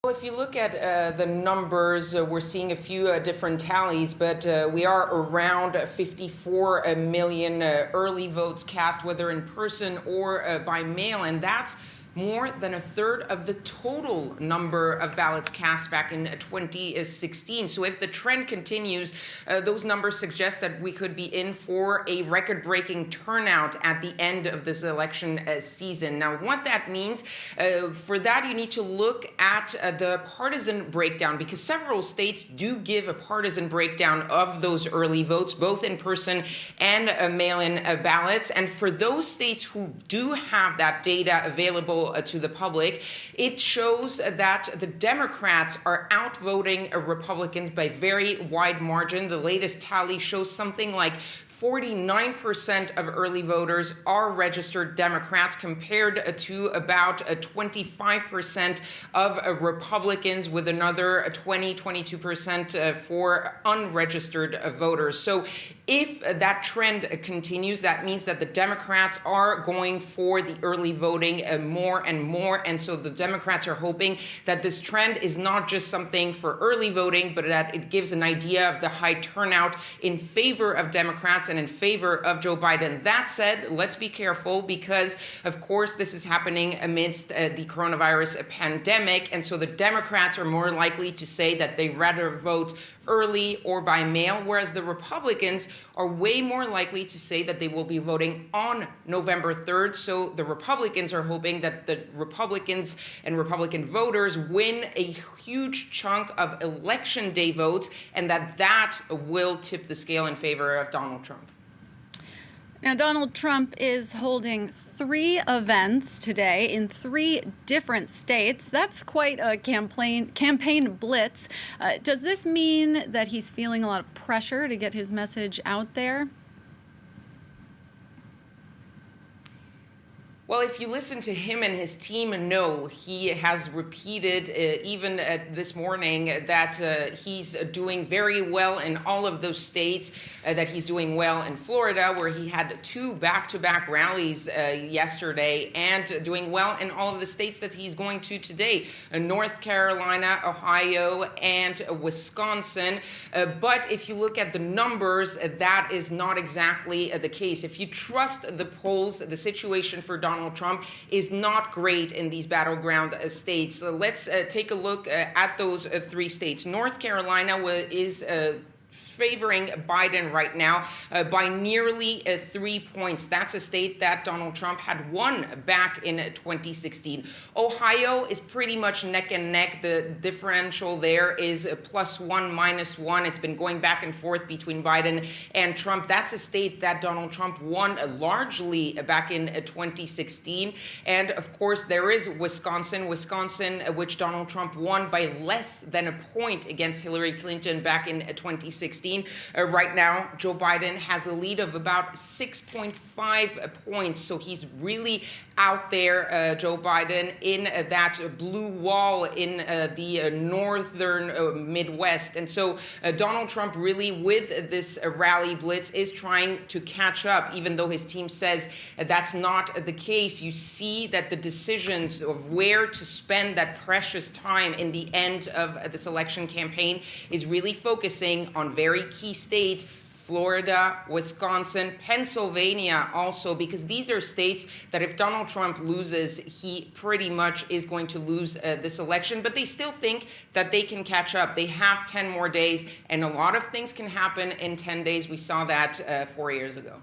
Well, if you look at the numbers, we're seeing a few different tallies, but we are around 54 million early votes cast, whether in person or by mail, and that's more than a third of the total number of ballots cast back in 2016. So if the trend continues, those numbers suggest that we could be in for a record-breaking turnout at the end of this election season. Now, what that means, for that you need to look at the partisan breakdown, because several states do give a partisan breakdown of those early votes, both in person and mail-in ballots. And for those states who do have that data available to the public, it shows that the Democrats are outvoting Republicans by very wide margin. The latest tally shows something like 49% of early voters are registered Democrats, compared to about 25% of Republicans, with another 22% for unregistered voters. So if that trend continues, that means that the Democrats are going for the early voting more and more. And so the Democrats are hoping that this trend is not just something for early voting, but that it gives an idea of the high turnout in favor of Democrats and in favor of Joe Biden. That said, let's be careful, because, of course, this is happening amidst the coronavirus pandemic. And so the Democrats are more likely to say that they rather vote early or by mail, whereas the Republicans are way more likely to say that they will be voting on November 3rd. So the Republicans are hoping that the Republicans and Republican voters win a huge chunk of election day votes, and that will tip the scale in favor of Donald Trump. Now, Donald Trump is holding 3 events today in 3 different states. That's quite a campaign blitz. Does this mean that he's feeling a lot of pressure to get his message out there? Well, if you listen to him and his team, no, he has repeated even this morning that he's doing very well in all of those states, that he's doing well in Florida, where he had 2 back-to-back rallies yesterday, and doing well in all of the states that he's going to today, North Carolina, Ohio, and Wisconsin. But if you look at the numbers, that is not exactly the case. If you trust the polls, the situation for Donald Trump is not great in these battleground states. So let's take a look at those 3 states. North Carolina is favoring Biden right now by nearly 3 points. That's a state that Donald Trump had won back in 2016. Ohio is pretty much neck and neck. The differential there is +1, -1. It's been going back and forth between Biden and Trump. That's a state that Donald Trump won largely back in 2016. And of course, there is Wisconsin, which Donald Trump won by less than a point against Hillary Clinton back in 2016. Right now, Joe Biden has a lead of about 6.5 points. So he's really out there, Joe Biden, in that blue wall in the northern Midwest. And so Donald Trump really, with this rally blitz, is trying to catch up, even though his team says that's not the case. You see that the decisions of where to spend that precious time in the end of this election campaign is really focusing on very key states: Florida, Wisconsin, Pennsylvania also, because these are states that if Donald Trump loses, he pretty much is going to lose this election. But they still think that they can catch up. They have 10 more days, and a lot of things can happen in 10 days. We saw that 4 years ago.